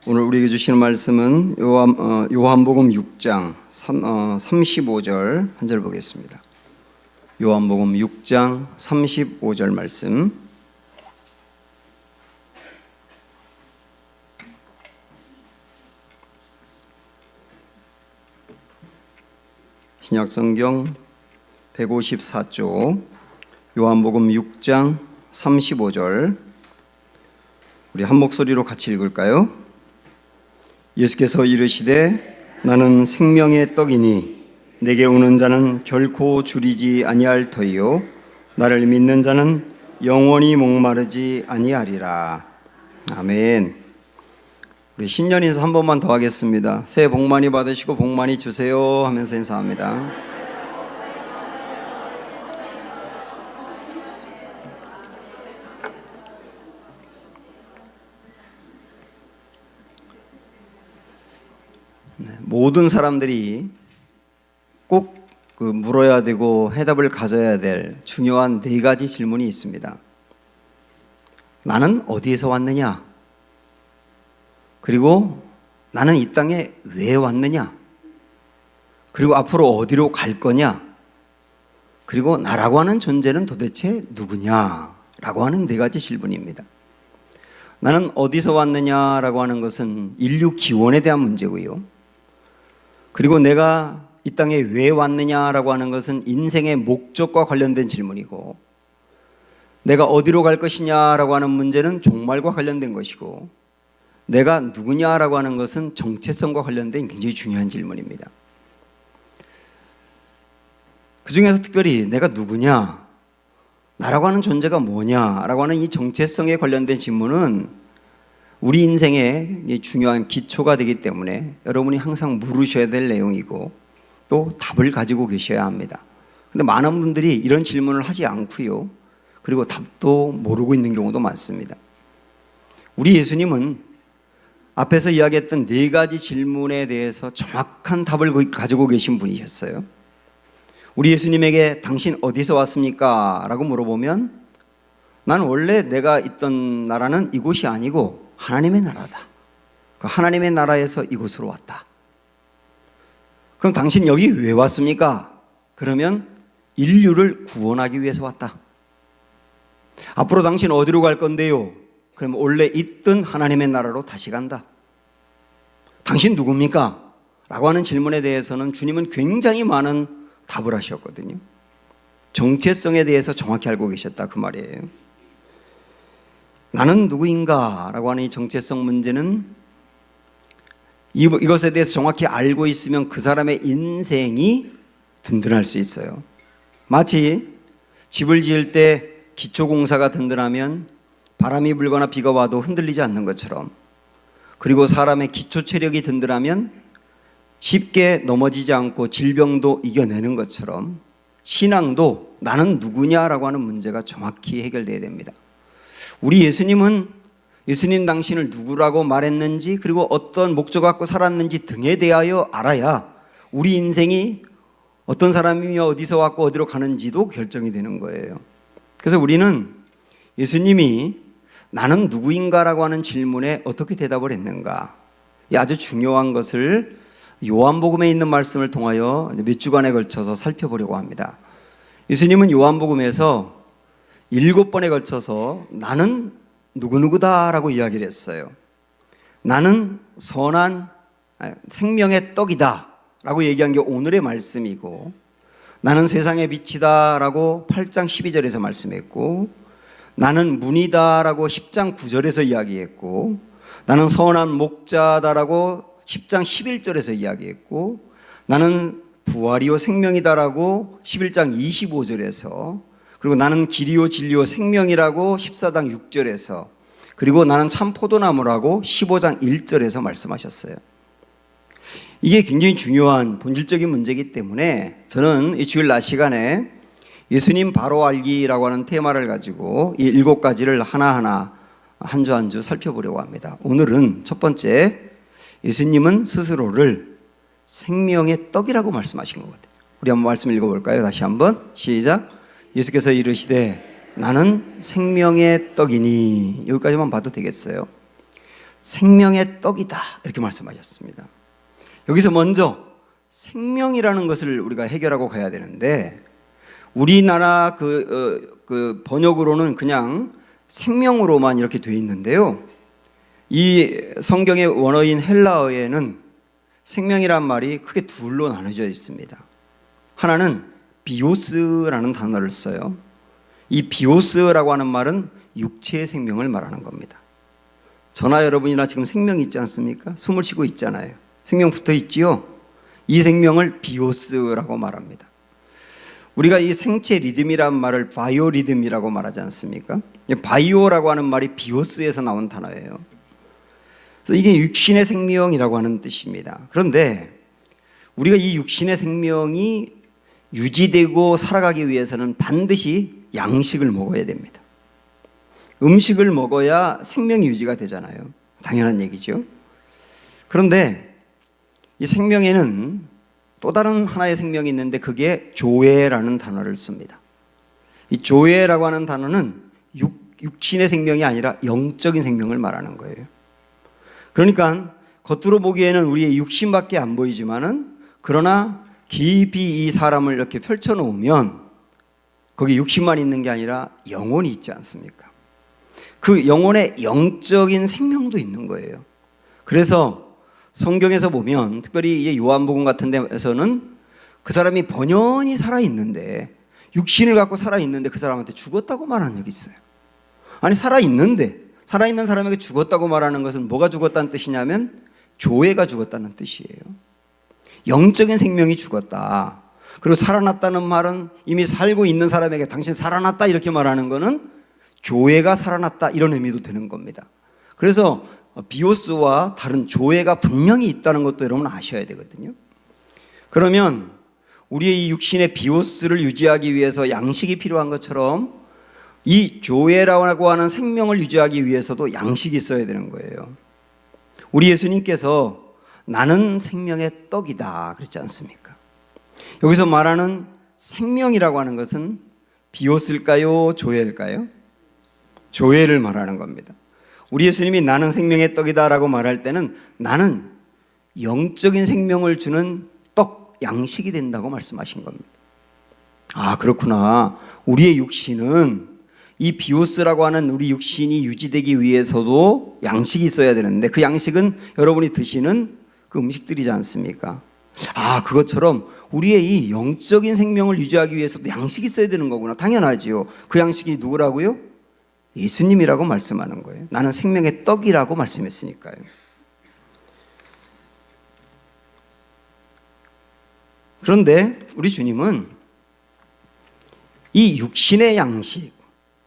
오늘 우리에게 주시는 말씀은 요한복음 6장 35절 한 절 보겠습니다. 요한복음 6장 35절 말씀. 신약성경 154쪽 요한복음 6장 35절 우리 한 목소리로 같이 읽을까요? 예수께서 이르시되 나는 생명의 떡이니 내게 오는 자는 결코 줄이지 아니할 터이요 나를 믿는 자는 영원히 목마르지 아니하리라. 아멘. 우리 신년 인사 한 번만 더 하겠습니다. 새해 복 많이 받으시고 복 많이 주세요 하면서 인사합니다. 모든 사람들이 꼭 물어야 되고 해답을 가져야 될 중요한 네 가지 질문이 있습니다. 나는 어디에서 왔느냐? 그리고 나는 이 땅에 왜 왔느냐? 그리고 앞으로 어디로 갈 거냐? 그리고 나라고 하는 존재는 도대체 누구냐? 라고 하는 네 가지 질문입니다. 나는 어디서 왔느냐라고 하는 것은 인류 기원에 대한 문제고요. 그리고 내가 이 땅에 왜 왔느냐라고 하는 것은 인생의 목적과 관련된 질문이고, 내가 어디로 갈 것이냐라고 하는 문제는 종말과 관련된 것이고, 내가 누구냐라고 하는 것은 정체성과 관련된 굉장히 중요한 질문입니다. 그 중에서 특별히 내가 누구냐, 나라고 하는 존재가 뭐냐라고 하는 이 정체성에 관련된 질문은 우리 인생의 중요한 기초가 되기 때문에 여러분이 항상 물으셔야 될 내용이고 또 답을 가지고 계셔야 합니다. 그런데 많은 분들이 이런 질문을 하지 않고요. 그리고 답도 모르고 있는 경우도 많습니다. 우리 예수님은 앞에서 이야기했던 네 가지 질문에 대해서 정확한 답을 가지고 계신 분이셨어요. 우리 예수님에게 당신 어디서 왔습니까? 라고 물어보면 난 원래 내가 있던 나라는 이곳이 아니고 하나님의 나라다. 그 하나님의 나라에서 이곳으로 왔다. 그럼 당신 여기 왜 왔습니까? 그러면 인류를 구원하기 위해서 왔다. 앞으로 당신 어디로 갈 건데요? 그럼 원래 있던 하나님의 나라로 다시 간다. 당신 누굽니까? 라고 하는 질문에 대해서는 주님은 굉장히 많은 답을 하셨거든요. 정체성에 대해서 정확히 알고 계셨다 그 말이에요. 나는 누구인가? 라고 하는 이 정체성 문제는 이것에 대해서 정확히 알고 있으면 그 사람의 인생이 든든할 수 있어요. 마치 집을 지을 때 기초공사가 든든하면 바람이 불거나 비가 와도 흔들리지 않는 것처럼, 그리고 사람의 기초 체력이 든든하면 쉽게 넘어지지 않고 질병도 이겨내는 것처럼 신앙도 나는 누구냐라고 하는 문제가 정확히 해결돼야 됩니다. 우리 예수님 당신을 누구라고 말했는지, 그리고 어떤 목적 갖고 살았는지 등에 대하여 알아야 우리 인생이 어떤 사람이며 어디서 왔고 어디로 가는지도 결정이 되는 거예요. 그래서 우리는 예수님이 나는 누구인가라고 하는 질문에 어떻게 대답을 했는가, 이 아주 중요한 것을 요한복음에 있는 말씀을 통하여 몇 주간에 걸쳐서 살펴보려고 합니다. 예수님은 요한복음에서 7번에 걸쳐서 나는 누구누구다라고 이야기를 했어요. 나는 선한 생명의 떡이다 라고 얘기한 게 오늘의 말씀이고, 나는 세상의 빛이다 라고 8장 12절에서 말씀했고, 나는 문이다 라고 10장 9절에서 이야기했고, 나는 선한 목자다 라고 10장 11절에서 이야기했고, 나는 부활이요 생명이다 라고 11장 25절에서, 그리고 나는 길이요 진리요 생명이라고 14장 6절에서, 그리고 나는 참 포도나무라고 15장 1절에서 말씀하셨어요. 이게 굉장히 중요한 본질적인 문제이기 때문에 저는 이 주일 낮 시간에 예수님 바로 알기라고 하는 테마를 가지고 이 7가지를 하나하나 한 주 한 주 살펴보려고 합니다. 오늘은 첫 번째, 예수님은 스스로를 생명의 떡이라고 말씀하신 것 같아요. 우리 한번 말씀 읽어볼까요? 다시 한번 시작. 예수께서 이르시되 나는 생명의 떡이니. 여기까지만 봐도 되겠어요. 생명의 떡이다 이렇게 말씀하셨습니다. 여기서 먼저 생명이라는 것을 우리가 해결하고 가야 되는데 우리나라 그 번역으로는 그냥 생명으로만 이렇게 되어 있는데요. 이 성경의 원어인 헬라어에는 생명이란 말이 크게 둘로 나눠져 있습니다. 하나는 비오스라는 단어를 써요. 이 비오스라고 하는 말은 육체의 생명을 말하는 겁니다. 저나 여러분이나 지금 생명이 있지 않습니까? 숨을 쉬고 있잖아요. 생명 붙어 있지요? 이 생명을 비오스라고 말합니다. 우리가 이 생체 리듬이란 말을 바이오 리듬이라고 말하지 않습니까? 바이오라고 하는 말이 비오스에서 나온 단어예요. 그래서 이게 육신의 생명이라고 하는 뜻입니다. 그런데 우리가 이 육신의 생명이 유지되고 살아가기 위해서는 반드시 양식을 먹어야 됩니다. 음식을 먹어야 생명이 유지가 되잖아요. 당연한 얘기죠. 그런데 이 생명에는 또 다른 하나의 생명이 있는데 그게 조회라는 단어를 씁니다. 이 조회라고 하는 단어는 육신의 생명이 아니라 영적인 생명을 말하는 거예요. 그러니까 겉으로 보기에는 우리의 육신밖에 안 보이지만은 그러나 깊이 이 사람을 이렇게 펼쳐놓으면 거기 육신만 있는 게 아니라 영혼이 있지 않습니까? 그 영혼의 영적인 생명도 있는 거예요. 그래서 성경에서 보면 특별히 이제 요한복음 같은 데에서는 그 사람이 번연히 살아있는데 육신을 갖고 살아있는데 그 사람한테 죽었다고 말한 적이 있어요. 아니 살아있는 사람에게 죽었다고 말하는 것은 뭐가 죽었다는 뜻이냐면 조회가 죽었다는 뜻이에요. 영적인 생명이 죽었다. 그리고 살아났다는 말은 이미 살고 있는 사람에게 당신 살아났다 이렇게 말하는 것은 조회가 살아났다 이런 의미도 되는 겁니다. 그래서 비오스와 다른 조회가 분명히 있다는 것도 여러분 아셔야 되거든요. 그러면 우리의 이 육신의 비오스를 유지하기 위해서 양식이 필요한 것처럼 이 조회라고 하는 생명을 유지하기 위해서도 양식이 있어야 되는 거예요. 우리 예수님께서 나는 생명의 떡이다 그랬지 않습니까? 여기서 말하는 생명이라고 하는 것은 비오스일까요? 조회일까요? 조회를 말하는 겁니다. 우리 예수님이 나는 생명의 떡이다 라고 말할 때는 나는 영적인 생명을 주는 떡, 양식이 된다고 말씀하신 겁니다. 아, 그렇구나. 우리의 육신은 이 비오스라고 하는 우리 육신이 유지되기 위해서도 양식이 있어야 되는데 그 양식은 여러분이 드시는 그 음식들이지 않습니까? 아, 그것처럼 우리의 이 영적인 생명을 유지하기 위해서도 양식이 있어야 되는 거구나. 당연하지요. 그 양식이 누구라고요? 예수님이라고 말씀하는 거예요. 나는 생명의 떡이라고 말씀했으니까요. 그런데 우리 주님은 이 육신의 양식,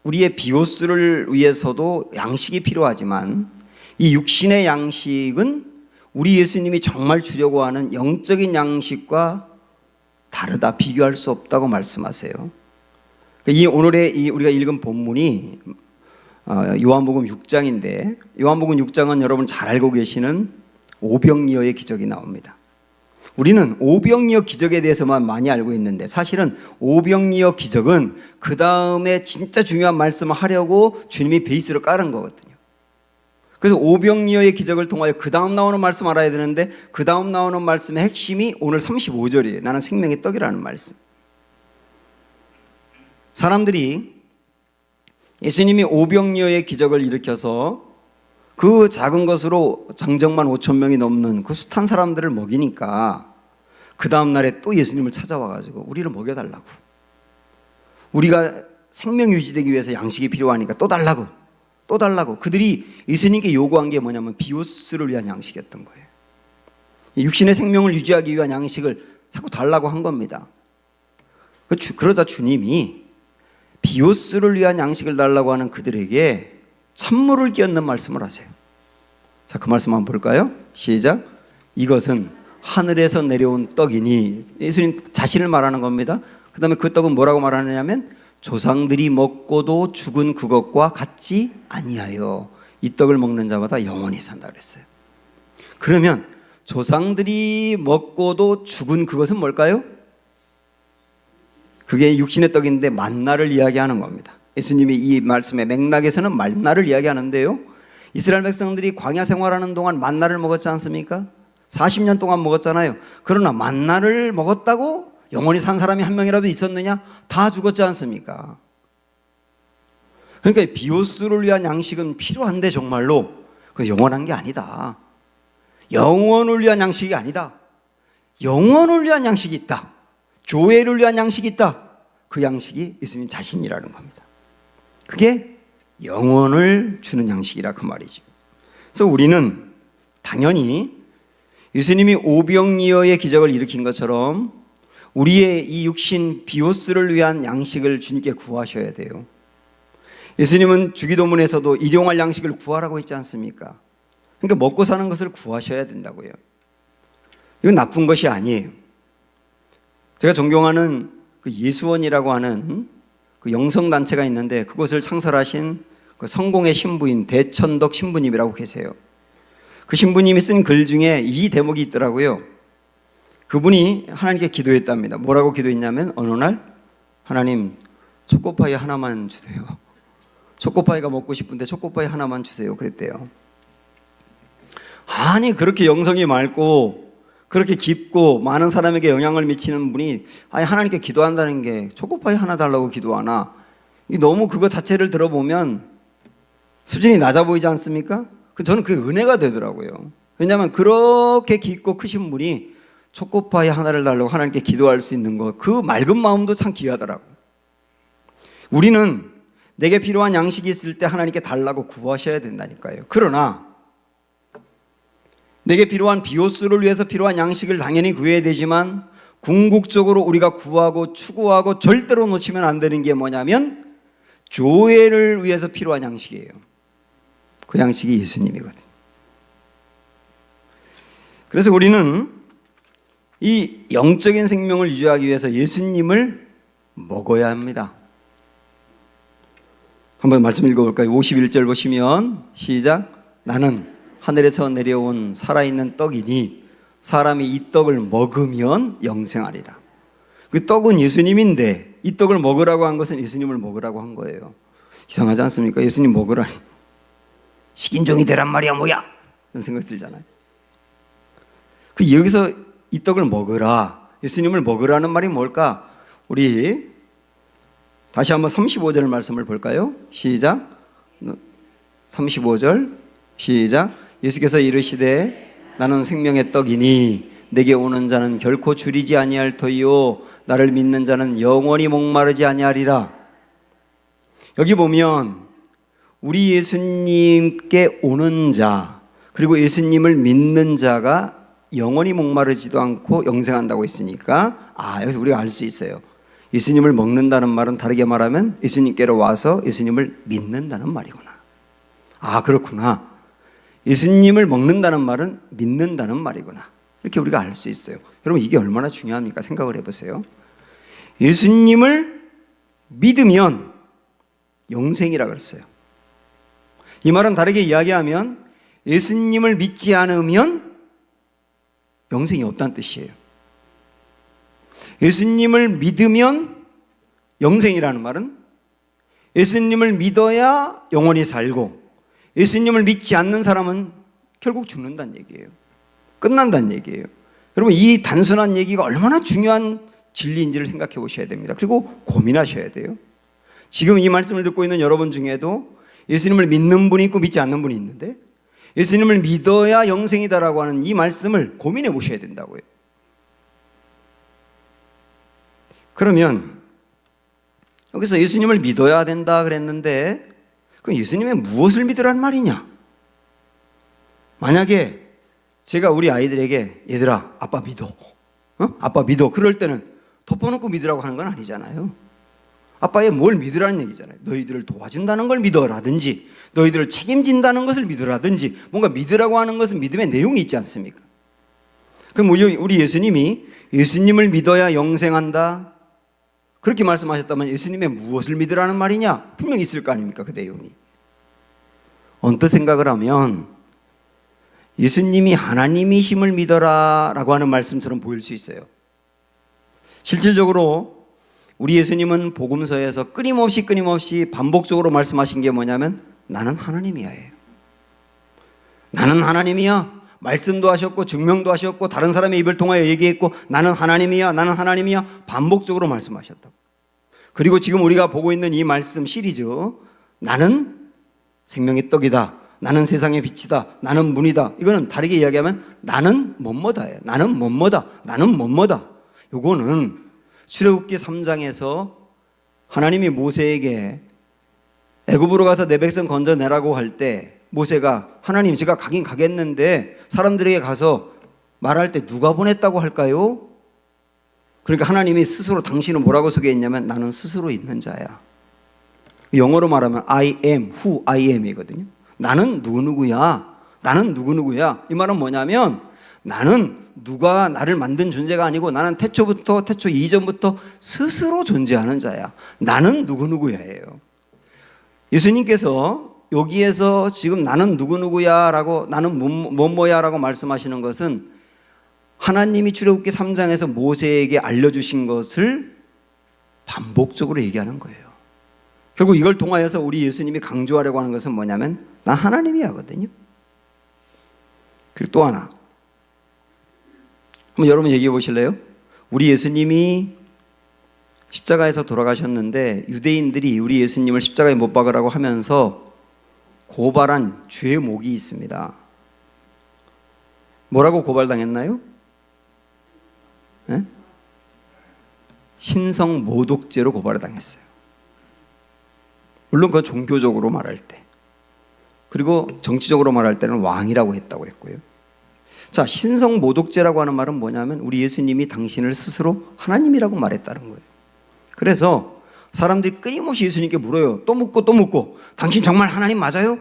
우리의 비오스를 위해서도 양식이 필요하지만 이 육신의 양식은 우리 예수님이 정말 주려고 하는 영적인 양식과 다르다, 비교할 수 없다고 말씀하세요. 이 오늘의 우리가 읽은 본문이 요한복음 6장인데 요한복음 6장은 여러분 잘 알고 계시는 오병이어의 기적이 나옵니다. 우리는 오병이어 기적에 대해서만 많이 알고 있는데 사실은 오병이어 기적은 그 다음에 진짜 중요한 말씀을 하려고 주님이 베이스로 깔은 거거든요. 그래서 오병이어의 기적을 통하여 그 다음 나오는 말씀 알아야 되는데 그 다음 나오는 말씀의 핵심이 오늘 35절이에요. 나는 생명의 떡이라는 말씀. 사람들이 예수님이 오병이어의 기적을 일으켜서 그 작은 것으로 장정만 5천 명이 넘는 그 숱한 사람들을 먹이니까 그 다음 날에 또 예수님을 찾아와가지고 우리를 먹여달라고, 우리가 생명 유지되기 위해서 양식이 필요하니까 또 달라고 그들이 예수님께 요구한 게 뭐냐면 비오스를 위한 양식이었던 거예요. 육신의 생명을 유지하기 위한 양식을 자꾸 달라고 한 겁니다. 그러자 주님이 비오스를 위한 양식을 달라고 하는 그들에게 찬물을 끼얹는 말씀을 하세요. 자, 그 말씀 한번 볼까요? 시작. 이것은 하늘에서 내려온 떡이니, 예수님 자신을 말하는 겁니다. 그 다음에 그 떡은 뭐라고 말하느냐면 조상들이 먹고도 죽은 그것과 같지 아니하여 이 떡을 먹는 자마다 영원히 산다 그랬어요. 그러면 조상들이 먹고도 죽은 그것은 뭘까요? 그게 육신의 떡인데 만나를 이야기하는 겁니다. 예수님이 이 말씀의 맥락에서는 만나를 이야기하는데요, 이스라엘 백성들이 광야 생활하는 동안 만나를 먹었지 않습니까? 40년 동안 먹었잖아요. 그러나 만나를 먹었다고 영원히 산 사람이 한 명이라도 있었느냐? 다 죽었지 않습니까? 그러니까 비오스를 위한 양식은 필요한데 정말로 그 영원한 게 아니다. 영원을 위한 양식이 아니다. 영원을 위한 양식이 있다. 조회를 위한 양식이 있다. 그 양식이 예수님 자신이라는 겁니다. 그게 영원을 주는 양식이라 그 말이죠. 그래서 우리는 당연히 예수님이 오병이어의 기적을 일으킨 것처럼 우리의 이 육신 비오스를 위한 양식을 주님께 구하셔야 돼요. 예수님은 주기도문에서도 일용할 양식을 구하라고 했지 않습니까? 그러니까 먹고 사는 것을 구하셔야 된다고요. 이건 나쁜 것이 아니에요. 제가 존경하는 그 예수원이라고 하는 그 영성단체가 있는데 그곳을 창설하신 그 성공의 신부인 대천덕 신부님이라고 계세요. 그 신부님이 쓴 글 중에 이 대목이 있더라고요. 그분이 하나님께 기도했답니다. 뭐라고 기도했냐면 어느 날 하나님 초코파이 하나만 주세요. 초코파이가 먹고 싶은데 초코파이 하나만 주세요. 그랬대요. 아니 그렇게 영성이 맑고 그렇게 깊고 많은 사람에게 영향을 미치는 분이 아니 하나님께 기도한다는 게 초코파이 하나 달라고 기도하나? 너무 그거 자체를 들어보면 수준이 낮아 보이지 않습니까? 저는 그게 은혜가 되더라고요. 왜냐하면 그렇게 깊고 크신 분이 초코파이 하나를 달라고 하나님께 기도할 수 있는 것, 그 맑은 마음도 참 귀하더라고요. 우리는 내게 필요한 양식이 있을 때 하나님께 달라고 구하셔야 된다니까요. 그러나 내게 필요한 비오스를 위해서 필요한 양식을 당연히 구해야 되지만 궁극적으로 우리가 구하고 추구하고 절대로 놓치면 안 되는 게 뭐냐면 조회를 위해서 필요한 양식이에요. 그 양식이 예수님이거든요. 그래서 우리는 이 영적인 생명을 유지하기 위해서 예수님을 먹어야 합니다. 한번 말씀 읽어볼까요? 51절 보시면 시작. 나는 하늘에서 내려온 살아있는 떡이니 사람이 이 떡을 먹으면 영생하리라. 그 떡은 예수님인데 이 떡을 먹으라고 한 것은 예수님을 먹으라고 한 거예요. 이상하지 않습니까? 예수님 먹으라니. 식인종이 되란 말이야 뭐야? 이런 생각 들잖아요. 여기서 이 떡을 먹으라, 예수님을 먹으라는 말이 뭘까? 우리 다시 한번 35절 말씀을 볼까요? 시작. 35절 시작. 예수께서 이르시되 나는 생명의 떡이니 내게 오는 자는 결코 줄이지 아니할 터이요 나를 믿는 자는 영원히 목마르지 아니하리라. 여기 보면 우리 예수님께 오는 자 그리고 예수님을 믿는 자가 영원히 목마르지도 않고 영생한다고 했으니까 여기서 우리가 알 수 있어요. 예수님을 먹는다는 말은 다르게 말하면 예수님께로 와서 예수님을 믿는다는 말이구나. 그렇구나. 예수님을 먹는다는 말은 믿는다는 말이구나. 이렇게 우리가 알 수 있어요. 여러분 이게 얼마나 중요합니까? 생각을 해보세요. 예수님을 믿으면 영생이라 그랬어요. 이 말은 다르게 이야기하면 예수님을 믿지 않으면 영생이 없다는 뜻이에요. 예수님을 믿으면 영생이라는 말은 예수님을 믿어야 영원히 살고 예수님을 믿지 않는 사람은 결국 죽는다는 얘기예요. 끝난다는 얘기예요. 여러분 이 단순한 얘기가 얼마나 중요한 진리인지를 생각해 보셔야 됩니다. 그리고 고민하셔야 돼요. 지금 이 말씀을 듣고 있는 여러분 중에도 예수님을 믿는 분이 있고 믿지 않는 분이 있는데 예수님을 믿어야 영생이다라고 하는 이 말씀을 고민해 보셔야 된다고요. 그러면 여기서 예수님을 믿어야 된다 그랬는데 그럼 예수님의 무엇을 믿으라는 말이냐? 만약에 제가 우리 아이들에게 얘들아 아빠 믿어, 아빠 믿어 그럴 때는 덮어놓고 믿으라고 하는 건 아니잖아요. 아빠의 뭘 믿으라는 얘기잖아요. 너희들을 도와준다는 걸 믿어라든지 너희들을 책임진다는 것을 믿으라든지 뭔가 믿으라고 하는 것은 믿음의 내용이 있지 않습니까? 그럼 우리 예수님이 예수님을 믿어야 영생한다 그렇게 말씀하셨다면 예수님의 무엇을 믿으라는 말이냐? 분명히 있을 거 아닙니까? 그 내용이. 언뜻 생각을 하면 예수님이 하나님이심을 믿어라 라고 하는 말씀처럼 보일 수 있어요. 실질적으로 우리 예수님은 복음서에서 끊임없이 반복적으로 말씀하신 게 뭐냐면 나는 하나님이야예요. 나는 하나님이야. 말씀도 하셨고 증명도 하셨고 다른 사람의 입을 통하여 얘기했고 나는 하나님이야. 나는 하나님이야. 반복적으로 말씀하셨다고. 그리고 지금 우리가 보고 있는 이 말씀 시리즈, 나는 생명의 떡이다. 나는 세상의 빛이다. 나는 문이다. 이거는 다르게 이야기하면 나는 뭐뭐다예요. 나는 뭐뭐다. 나는 뭐뭐다. 요거는 출애굽기 3장에서 하나님이 모세에게 애굽으로 가서 내 백성 건져내라고 할 때 모세가 하나님 제가 가긴 가겠는데 사람들에게 가서 말할 때 누가 보냈다고 할까요? 그러니까 하나님이 스스로 당신은 뭐라고 소개했냐면 나는 스스로 있는 자야. 영어로 말하면 I am who I am 이거든요. 나는 누구누구야. 나는 누구누구야. 이 말은 뭐냐면 나는 누가 나를 만든 존재가 아니고 나는 태초 이전부터 스스로 존재하는 자야. 나는 누구누구야예요. 예수님께서 여기에서 지금 나는 누구누구야라고 나는 뭐뭐야라고 말씀하시는 것은 하나님이 출애굽기 3장에서 모세에게 알려주신 것을 반복적으로 얘기하는 거예요. 결국 이걸 통하여서 우리 예수님이 강조하려고 하는 것은 뭐냐면 나 하나님이 하거든요. 그리고 또 하나 한번 여러분 얘기해 보실래요? 우리 예수님이 십자가에서 돌아가셨는데 유대인들이 우리 예수님을 십자가에 못 박으라고 하면서 고발한 죄목이 있습니다. 뭐라고 고발당했나요? 네? 신성 모독죄로 고발을 당했어요. 물론 그건 종교적으로 말할 때, 그리고 정치적으로 말할 때는 왕이라고 했다고 그랬고요. 자, 신성 모독죄라고 하는 말은 뭐냐면 우리 예수님이 당신을 스스로 하나님이라고 말했다는 거예요. 그래서 사람들이 끊임없이 예수님께 물어요. 또 묻고 당신 정말 하나님 맞아요?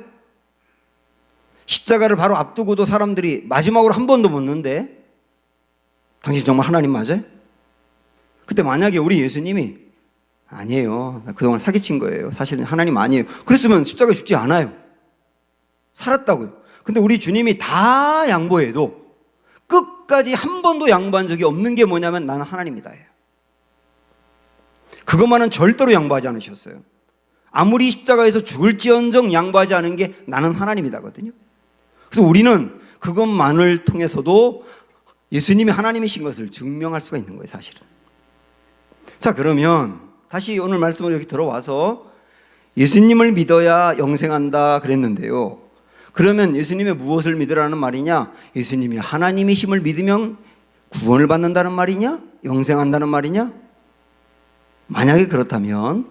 십자가를 바로 앞두고도 사람들이 마지막으로 한 번 더 묻는데 당신 정말 하나님 맞아요? 그때 만약에 우리 예수님이 아니에요, 나 그동안 사기친 거예요, 사실은 하나님 아니에요, 그랬으면 십자가에 죽지 않아요. 살았다고요. 근데 우리 주님이 다 양보해도 끝까지 한 번도 양보한 적이 없는 게 뭐냐면 나는 하나님이다예요. 그것만은 절대로 양보하지 않으셨어요. 아무리 십자가에서 죽을지언정 양보하지 않은 게 나는 하나님이다거든요. 그래서 우리는 그것만을 통해서도 예수님이 하나님이신 것을 증명할 수가 있는 거예요, 사실은. 자, 그러면 다시 오늘 말씀을 여기 들어와서 예수님을 믿어야 영생한다 그랬는데요. 그러면 예수님의 무엇을 믿으라는 말이냐? 예수님이 하나님이심을 믿으면 구원을 받는다는 말이냐? 영생한다는 말이냐? 만약에 그렇다면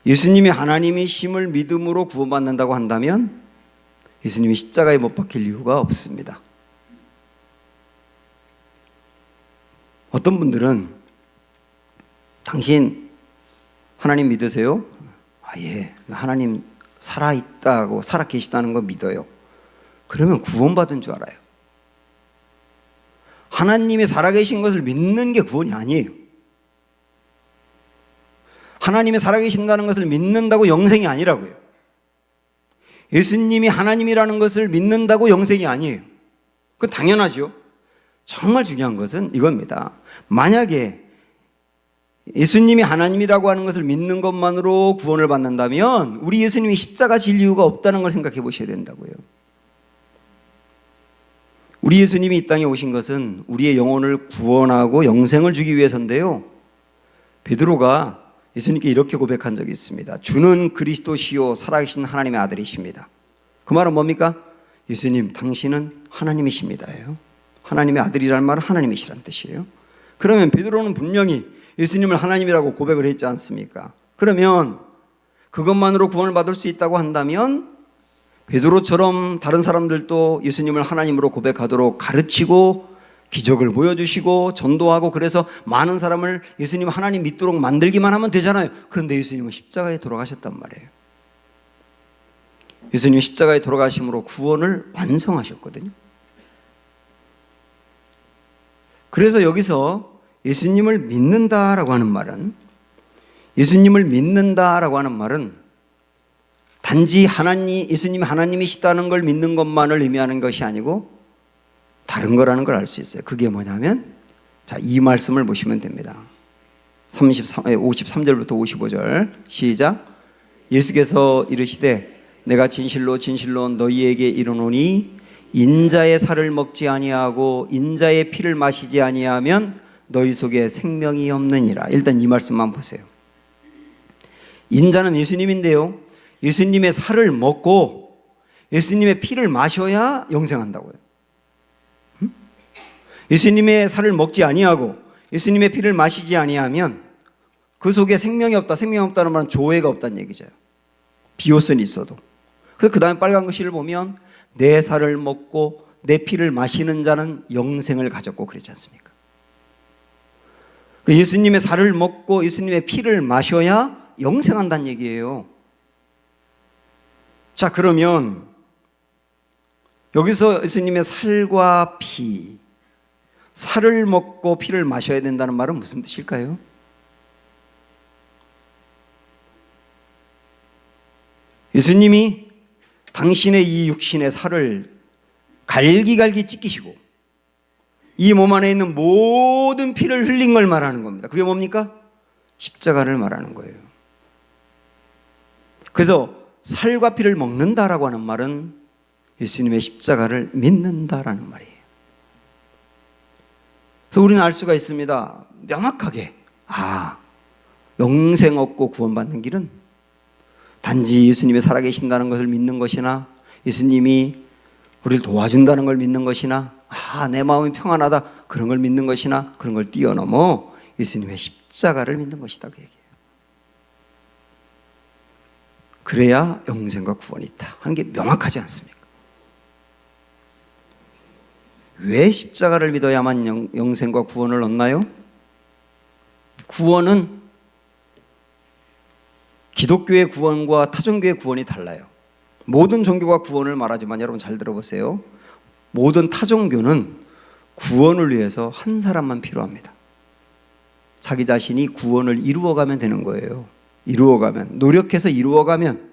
예수님이 하나님이심을 믿음으로 구원받는다고 한다면 예수님이 십자가에 못 박힐 이유가 없습니다. 어떤 분들은 당신 하나님 믿으세요? 아, 예, 나 하나님 살아있다고 살아 계시다는 거 믿어요. 그러면 구원받은 줄 알아요. 하나님이 살아계신 것을 믿는 게 구원이 아니에요. 하나님이 살아계신다는 것을 믿는다고 영생이 아니라고요. 예수님이 하나님이라는 것을 믿는다고 영생이 아니에요. 그건 당연하죠. 정말 중요한 것은 이겁니다. 만약에 예수님이 하나님이라고 하는 것을 믿는 것만으로 구원을 받는다면 우리 예수님이 십자가 질 이유가 없다는 걸 생각해 보셔야 된다고요. 우리 예수님이 이 땅에 오신 것은 우리의 영혼을 구원하고 영생을 주기 위해서인데요. 베드로가 예수님께 이렇게 고백한 적이 있습니다. 주는 그리스도시요 살아계신 하나님의 아들이십니다. 그 말은 뭡니까? 예수님, 당신은 하나님이십니다예요. 하나님의 아들이라는 말은 하나님이시라는 뜻이에요. 그러면 베드로는 분명히 예수님을 하나님이라고 고백을 했지 않습니까? 그러면 그것만으로 구원을 받을 수 있다고 한다면 베드로처럼 다른 사람들도 예수님을 하나님으로 고백하도록 가르치고 기적을 보여주시고 전도하고 그래서 많은 사람을 예수님 하나님 믿도록 만들기만 하면 되잖아요. 그런데 예수님은 십자가에 돌아가셨단 말이에요. 예수님이 십자가에 돌아가심으로 구원을 완성하셨거든요. 그래서 여기서 예수님을 믿는다라고 하는 말은 단지 예수님이 하나님이시다는 걸 믿는 것만을 의미하는 것이 아니고 다른 거라는 걸 알 수 있어요. 그게 뭐냐면 자, 이 말씀을 보시면 됩니다. 53절부터 55절 시작. 예수께서 이르시되 내가 진실로 진실로 너희에게 이르노니 인자의 살을 먹지 아니하고 인자의 피를 마시지 아니하면 너희 속에 생명이 없느니라. 일단 이 말씀만 보세요. 인자는 예수님인데요, 예수님의 살을 먹고 예수님의 피를 마셔야 영생한다고요. 예수님의 살을 먹지 아니하고 예수님의 피를 마시지 아니하면 그 속에 생명이 없다. 생명이 없다는 말은 조회가 없다는 얘기죠. 비옷은 있어도. 그래서 그 다음에 빨간 글씨를 보면 내 살을 먹고 내 피를 마시는 자는 영생을 가졌고 그렇지 않습니까? 그 예수님의 살을 먹고 예수님의 피를 마셔야 영생한다는 얘기예요. 자, 그러면 여기서 예수님의 살과 피, 살을 먹고 피를 마셔야 된다는 말은 무슨 뜻일까요? 예수님이 당신의 이 육신의 살을 갈기갈기 찢기시고 이 몸 안에 있는 모든 피를 흘린 걸 말하는 겁니다. 그게 뭡니까? 십자가를 말하는 거예요. 그래서 살과 피를 먹는다라고 하는 말은 예수님의 십자가를 믿는다라는 말이에요. 그래서 우리는 알 수가 있습니다. 명확하게 영생 얻고 구원받는 길은 단지 예수님이 살아계신다는 것을 믿는 것이나 예수님이 우리를 도와준다는 걸 믿는 것이나 내 마음이 평안하다 그런 걸 믿는 것이나 그런 걸 뛰어넘어 예수님의 십자가를 믿는 것이다 그 얘기예요. 그래야 영생과 구원이 있다 하는 게 명확하지 않습니까? 왜 십자가를 믿어야만 영생과 구원을 얻나요? 구원은 기독교의 구원과 타종교의 구원이 달라요. 모든 종교가 구원을 말하지만 여러분 잘 들어보세요. 모든 타종교는 구원을 위해서 한 사람만 필요합니다. 자기 자신이 구원을 이루어가면 되는 거예요. 이루어가면, 노력해서 이루어가면.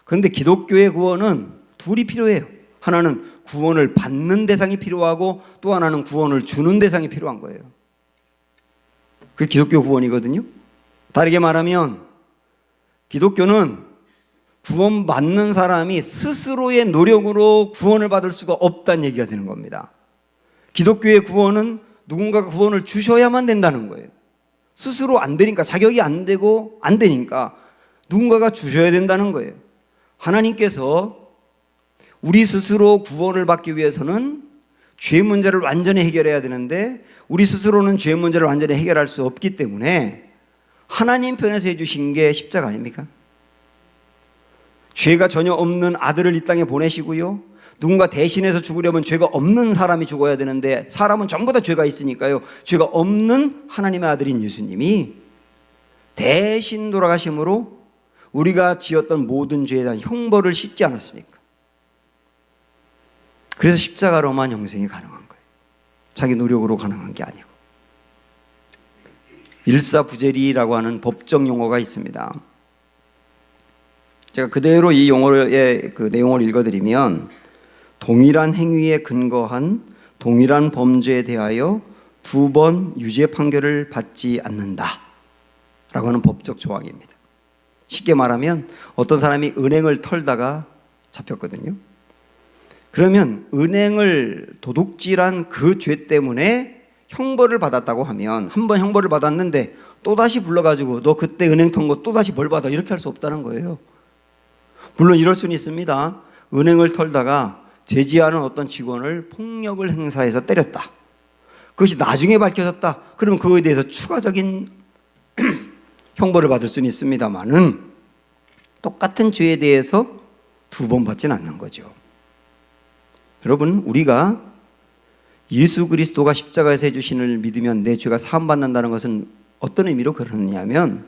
그런데 기독교의 구원은 둘이 필요해요. 하나는 구원을 받는 대상이 필요하고 또 하나는 구원을 주는 대상이 필요한 거예요. 그게 기독교 구원이거든요. 다르게 말하면 기독교는 구원받는 사람이 스스로의 노력으로 구원을 받을 수가 없다는 얘기가 되는 겁니다. 기독교의 구원은 누군가가 구원을 주셔야만 된다는 거예요. 스스로 안 되니까, 자격이 안 되고 안 되니까 누군가가 주셔야 된다는 거예요. 하나님께서 우리 스스로 구원을 받기 위해서는 죄 문제를 완전히 해결해야 되는데 우리 스스로는 죄 문제를 완전히 해결할 수 없기 때문에 하나님 편에서 해주신 게 십자가 아닙니까? 죄가 전혀 없는 아들을 이 땅에 보내시고요, 누군가 대신해서 죽으려면 죄가 없는 사람이 죽어야 되는데 사람은 전부 다 죄가 있으니까요, 죄가 없는 하나님의 아들인 예수님이 대신 돌아가심으로 우리가 지었던 모든 죄에 대한 형벌을 씻지 않았습니까? 그래서 십자가로만 영생이 가능한 거예요. 자기 노력으로 가능한 게 아니고. 일사부재리라고 하는 법적 용어가 있습니다. 제가 그대로 이 용어의 그 내용을 읽어드리면 동일한 행위에 근거한 동일한 범죄에 대하여 2번 유죄 판결을 받지 않는다 라고 하는 법적 조항입니다. 쉽게 말하면 어떤 사람이 은행을 털다가 잡혔거든요. 그러면 은행을 도둑질한 그 죄 때문에 형벌을 받았다고 하면, 한 번 형벌을 받았는데 또다시 불러가지고 너 그때 은행 턴 거 또다시 벌 받아, 이렇게 할 수 없다는 거예요. 물론 이럴 수는 있습니다. 은행을 털다가 제지하는 어떤 직원을 폭력을 행사해서 때렸다. 그것이 나중에 밝혀졌다. 그러면 그거에 대해서 추가적인 형벌을 받을 수는 있습니다만은 똑같은 죄에 대해서 2번 받지는 않는 거죠. 여러분, 우리가 예수 그리스도가 십자가에서 해주신 을 믿으면 내 죄가 사함받는다는 것은 어떤 의미로 그러느냐면,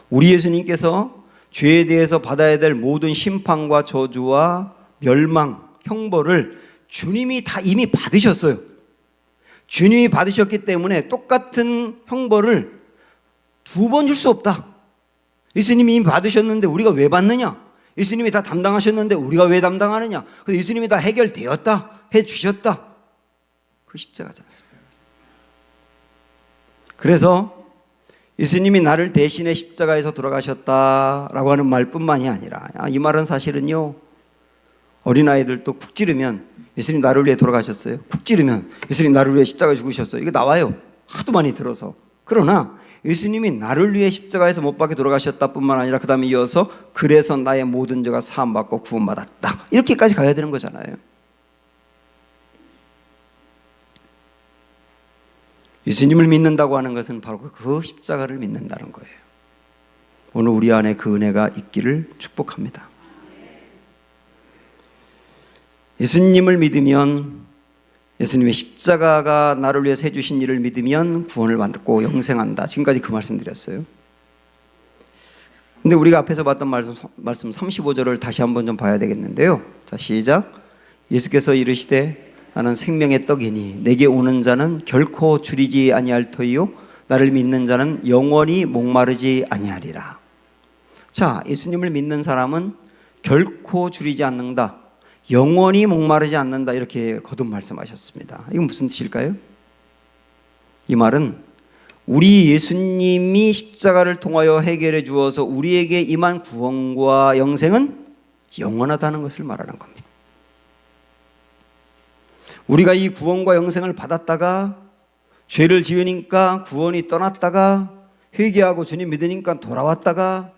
우리 예수님께서 죄에 대해서 받아야 될 모든 심판과 저주와 멸망, 형벌을 주님이 다 이미 받으셨어요. 주님이 받으셨기 때문에 똑같은 형벌을 2번 줄 수 없다. 예수님이 이미 받으셨는데 우리가 왜 받느냐? 예수님이 다 담당하셨는데 우리가 왜 담당하느냐? 그래서 예수님이 다 해결되었다, 해주셨다. 그 십자가지 않습니까? 그래서 예수님이 나를 대신해 십자가에서 돌아가셨다라고 하는 말뿐만이 아니라, 이 말은 사실은요, 어린아이들도 쿡 찌르면 예수님 나를 위해 돌아가셨어요. 푹 찌르면 예수님 나를 위해 십자가에 죽으셨어요. 이거 나와요. 하도 많이 들어서. 그러나 예수님이 나를 위해 십자가에서 못 박혀 돌아가셨다 뿐만 아니라 그 다음에 이어서 그래서 나의 모든 죄가 사함받고 구원받았다. 이렇게까지 가야 되는 거잖아요. 예수님을 믿는다고 하는 것은 바로 그 십자가를 믿는다는 거예요. 오늘 우리 안에 그 은혜가 있기를 축복합니다. 예수님을 믿으면, 예수님의 십자가가 나를 위해서 해주신 일을 믿으면 구원을 받고 영생한다. 지금까지 그 말씀 드렸어요. 근데 우리가 앞에서 봤던 말씀 35절을 다시 한번 좀 봐야 되겠는데요. 자, 시작. 예수께서 이르시되 나는 생명의 떡이니 내게 오는 자는 결코 줄이지 아니할 터이요 나를 믿는 자는 영원히 목마르지 아니하리라. 자, 예수님을 믿는 사람은 결코 줄이지 않는다, 영원히 목마르지 않는다, 이렇게 거듭 말씀하셨습니다. 이건 무슨 뜻일까요? 이 말은 우리 예수님이 십자가를 통하여 해결해 주어서 우리에게 임한 구원과 영생은 영원하다는 것을 말하는 겁니다. 우리가 이 구원과 영생을 받았다가 죄를 지으니까 구원이 떠났다가 회개하고 주님 믿으니까 돌아왔다가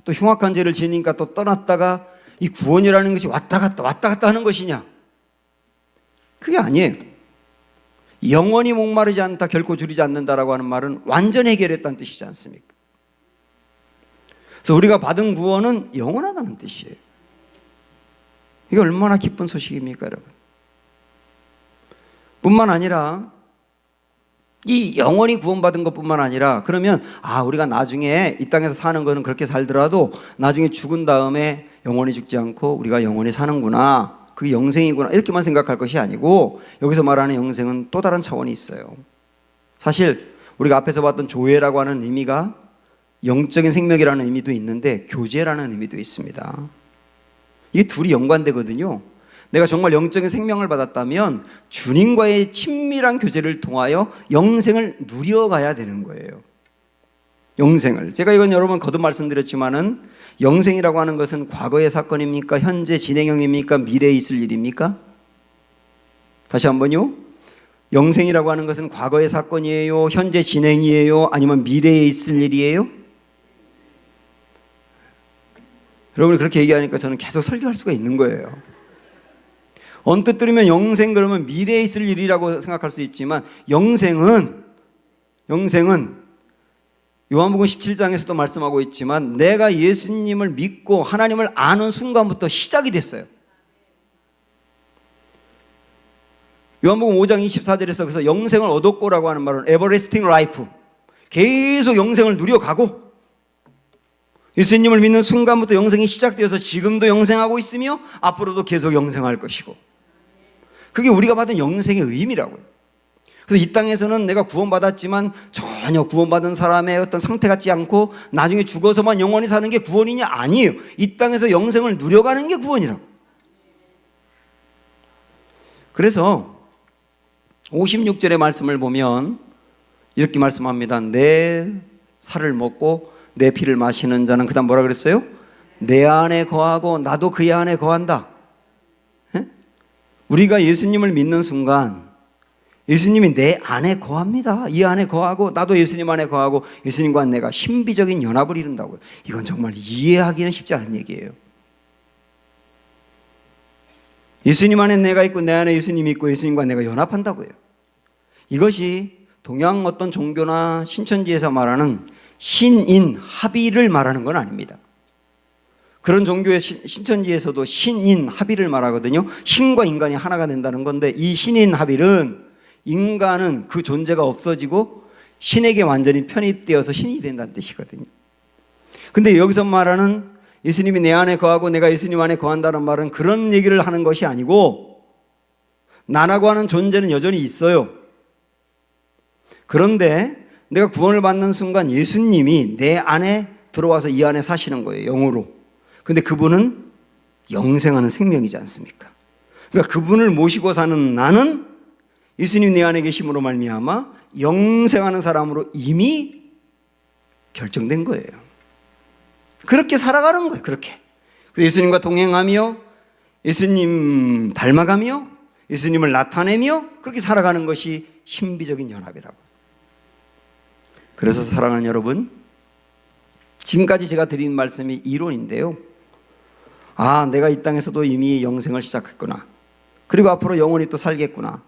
또 흉악한 죄를 지으니까 또 떠났다가 이 구원이라는 것이 왔다 갔다 하는 것이냐? 그게 아니에요. 영원히 목마르지 않다, 결코 줄이지 않는다라고 하는 말은 완전 해결했다는 뜻이지 않습니까? 그래서 우리가 받은 구원은 영원하다는 뜻이에요. 이게 얼마나 기쁜 소식입니까, 여러분? 뿐만 아니라 이 영원히 구원받은 것뿐만 아니라, 그러면 우리가 나중에 이 땅에서 사는 거는 그렇게 살더라도 나중에 죽은 다음에 영원히 죽지 않고 우리가 영원히 사는구나, 그게 영생이구나, 이렇게만 생각할 것이 아니고 여기서 말하는 영생은 또 다른 차원이 있어요. 사실 우리가 앞에서 봤던 조회라고 하는 의미가 영적인 생명이라는 의미도 있는데 교제라는 의미도 있습니다. 이게 둘이 연관되거든요. 내가 정말 영적인 생명을 받았다면 주님과의 친밀한 교제를 통하여 영생을 누려가야 되는 거예요. 영생을. 제가 이건 여러분 거듭 말씀드렸지만은 영생이라고 하는 것은 과거의 사건입니까? 현재 진행형입니까? 미래에 있을 일입니까? 다시 한번요. 영생이라고 하는 것은 과거의 사건이에요? 현재 진행이에요? 아니면 미래에 있을 일이에요? 여러분이 그렇게 얘기하니까 저는 계속 설교할 수가 있는 거예요. 언뜻 들으면 영생 그러면 미래에 있을 일이라고 생각할 수 있지만 영생은 요한복음 17장에서도 말씀하고 있지만 내가 예수님을 믿고 하나님을 아는 순간부터 시작이 됐어요. 요한복음 5장 24절에서 그래서 영생을 얻었고라고 하는 말은 에버레스팅 라이프, 계속 영생을 누려가고 예수님을 믿는 순간부터 영생이 시작되어서 지금도 영생하고 있으며 앞으로도 계속 영생할 것이고, 그게 우리가 받은 영생의 의미라고요. 그래서 이 땅에서는 내가 구원받았지만 전혀 구원받은 사람의 어떤 상태 같지 않고 나중에 죽어서만 영원히 사는 게 구원이냐? 아니에요. 이 땅에서 영생을 누려가는 게 구원이라고. 그래서 56절의 말씀을 보면 이렇게 말씀합니다. 내 살을 먹고 내 피를 마시는 자는, 그 다음 뭐라 그랬어요? 내 안에 거하고 나도 그의 안에 거한다. 우리가 예수님을 믿는 순간 예수님이 내 안에 거합니다. 이 안에 거하고 나도 예수님 안에 거하고 예수님과 내가 신비적인 연합을 이룬다고요. 이건 정말 이해하기는 쉽지 않은 얘기예요. 예수님 안에 내가 있고 내 안에 예수님이 있고 예수님과 내가 연합한다고요. 이것이 동양 어떤 종교나 신천지에서 말하는 신인 합의를 말하는 건 아닙니다. 그런 종교의 신천지에서도 신인 합의를 말하거든요. 신과 인간이 하나가 된다는 건데, 이 신인 합의는 인간은 그 존재가 없어지고 신에게 완전히 편입되어서 신이 된다는 뜻이거든요. 근데 여기서 말하는 예수님이 내 안에 거하고 내가 예수님 안에 거한다는 말은 그런 얘기를 하는 것이 아니고, 나라고 하는 존재는 여전히 있어요. 그런데 내가 구원을 받는 순간 예수님이 내 안에 들어와서 이 안에 사시는 거예요, 영으로. 근데 그분은 영생하는 생명이지 않습니까? 그러니까 그분을 모시고 사는 나는 예수님 내 안에 계심으로 말미암아 영생하는 사람으로 이미 결정된 거예요. 그렇게 살아가는 거예요. 그렇게. 예수님과 동행하며 예수님 닮아가며 예수님을 나타내며 그렇게 살아가는 것이 신비적인 연합이라고. 그래서 사랑하는 여러분, 지금까지 제가 드린 말씀이 이론인데요. 내가 이 땅에서도 이미 영생을 시작했구나. 그리고 앞으로 영원히 또 살겠구나.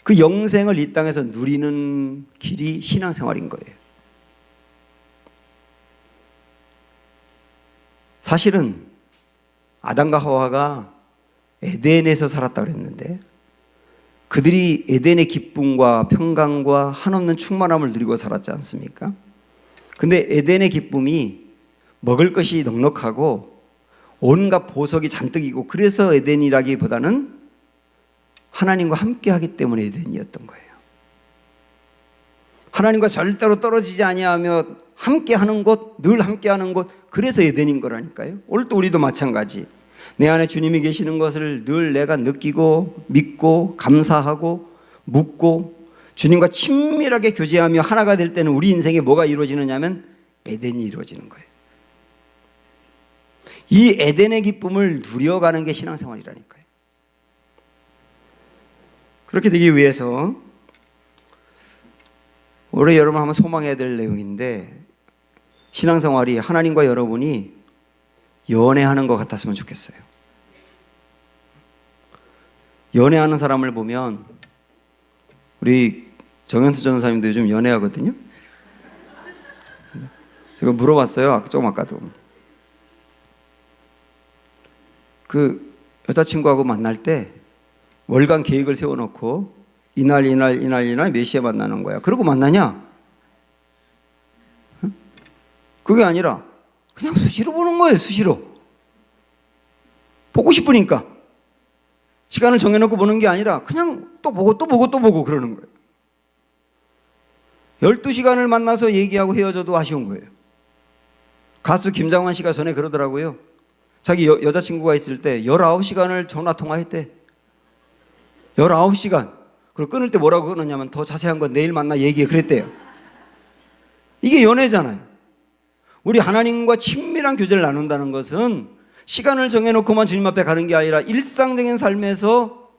그 영생을 이 땅에서 누리는 길이 신앙생활인 거예요. 사실은 아담과 하와가 에덴에서 살았다고 그랬는데 그들이 에덴의 기쁨과 평강과 한없는 충만함을 누리고 살았지 않습니까? 근데 에덴의 기쁨이 먹을 것이 넉넉하고 온갖 보석이 잔뜩이고 그래서 에덴이라기보다는 하나님과 함께 하기 때문에 에덴이었던 거예요. 하나님과 절대로 떨어지지 아니하며 함께하는 곳, 늘 함께하는 곳, 그래서 에덴인 거라니까요. 오늘 또 우리도 마찬가지. 내 안에 주님이 계시는 것을 늘 내가 느끼고 믿고 감사하고 묻고 주님과 친밀하게 교제하며 하나가 될 때는 우리 인생에 뭐가 이루어지느냐면 에덴이 이루어지는 거예요. 이 에덴의 기쁨을 누려가는 게 신앙생활이라니까요. 그렇게 되기 위해서 올해 여러분 한번 소망해야 될 내용인데 신앙생활이 하나님과 여러분이 연애하는 것 같았으면 좋겠어요. 연애하는 사람을 보면 우리 정현수 전사님도 요즘 연애하거든요. 제가 물어봤어요. 조금 아까도. 그 여자친구하고 만날 때 월간 계획을 세워놓고 이날 몇 시에 만나는 거야. 그러고 만나냐? 그게 아니라 그냥 수시로 보는 거예요. 수시로. 보고 싶으니까. 시간을 정해놓고 보는 게 아니라 그냥 또 보고 또 보고 또 보고 그러는 거예요. 12시간을 만나서 얘기하고 헤어져도 아쉬운 거예요. 가수 김장환 씨가 전에 그러더라고요. 자기 여자친구가 있을 때 19시간을 전화통화했대. 19시간. 그리고 끊을 때 뭐라고 끊었냐면 더 자세한 건 내일 만나 얘기해 그랬대요. 이게 연애잖아요. 우리 하나님과 친밀한 교제를 나눈다는 것은 시간을 정해놓고만 주님 앞에 가는 게 아니라 일상적인 삶에서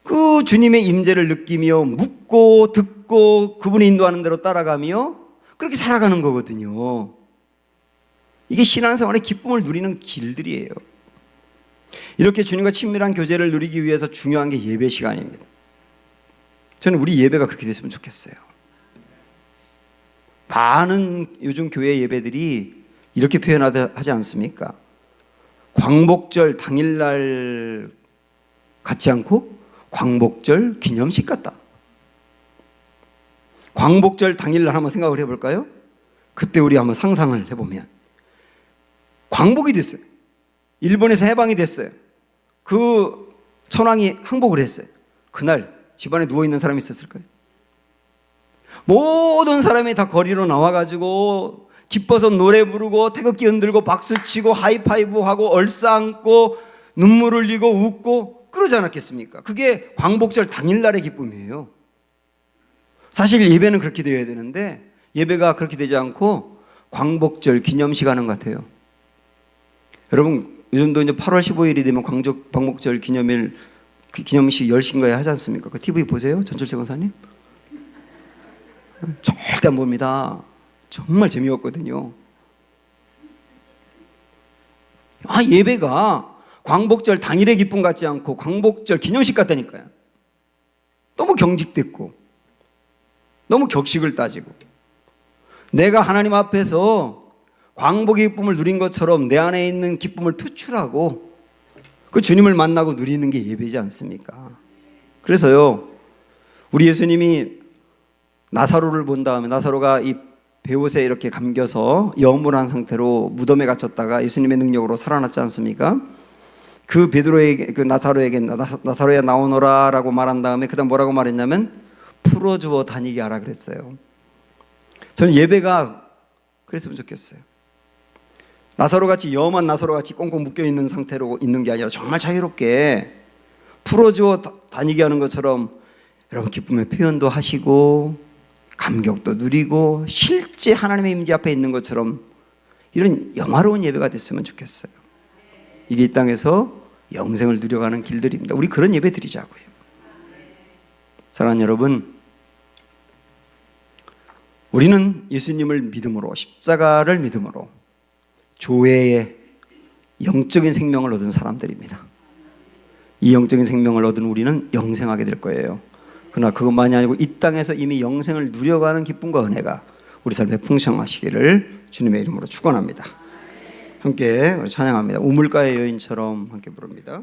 그 주님의 임재를 느끼며 묻고 듣고 그분이 인도하는 대로 따라가며 그렇게 살아가는 거거든요. 이게 신앙생활의 기쁨을 누리는 길들이에요. 이렇게 주님과 친밀한 교제를 누리기 위해서 중요한 게 예배 시간입니다. 저는 우리 예배가 그렇게 됐으면 좋겠어요. 많은 요즘 교회 예배들이 이렇게 표현하지 않습니까? 광복절 당일날 같지 않고 광복절 기념식 같다. 광복절 당일날 한번 생각을 해볼까요? 그때 우리 한번 상상을 해보면 광복이 됐어요. 일본에서 해방이 됐어요. 그 천황이 항복을 했어요. 그날 집안에 누워있는 사람이 있었을까요? 모든 사람이 다 거리로 나와가지고 기뻐서 노래 부르고 태극기 흔들고 박수치고 하이파이브하고 얼싸안고 눈물 흘리고 웃고 그러지 않았겠습니까? 그게 광복절 당일날의 기쁨이에요. 사실 예배는 그렇게 되어야 되는데 예배가 그렇게 되지 않고 광복절 기념식 하는 것 같아요. 여러분 요즘도 이제 8월 15일이 되면 광복절 기념일 기념식 10시인가에 하지 않습니까? 그 TV 보세요. 전철세 권사님. 절대 안 봅니다. 정말 재미없거든요. 예배가 광복절 당일의 기쁨 같지 않고 광복절 기념식 같다니까요. 너무 경직됐고 너무 격식을 따지고 내가 하나님 앞에서 광복의 기쁨을 누린 것처럼 내 안에 있는 기쁨을 표출하고 그 주님을 만나고 누리는 게 예배지 않습니까? 그래서요 우리 예수님이 나사로를 본 다음에 나사로가 이 베옷에 이렇게 감겨서 염물한 상태로 무덤에 갇혔다가 예수님의 능력으로 살아났지 않습니까? 그 베드로에게 그 나사로에게 나사로야 나오너라라고 말한 다음에 그다음 뭐라고 말했냐면 풀어주어 다니게 하라 그랬어요. 저는 예배가 그랬으면 좋겠어요. 나사로같이 염한 나사로같이 꽁꽁 묶여있는 상태로 있는 게 아니라 정말 자유롭게 풀어주어 다니게 하는 것처럼 여러분 기쁨의 표현도 하시고 감격도 누리고 실제 하나님의 임재 앞에 있는 것처럼 이런 영화로운 예배가 됐으면 좋겠어요. 이게 이 땅에서 영생을 누려가는 길들입니다. 우리 그런 예배 드리자고요. 사랑하는 여러분, 우리는 예수님을 믿음으로, 십자가를 믿음으로 조회의 영적인 생명을 얻은 사람들입니다. 이 영적인 생명을 얻은 우리는 영생하게 될 거예요. 그러나 그것만이 아니고 이 땅에서 이미 영생을 누려가는 기쁨과 은혜가 우리 삶에 풍성하시기를 주님의 이름으로 축원합니다. 함께 찬양합니다. 우물가의 여인처럼 함께 부릅니다.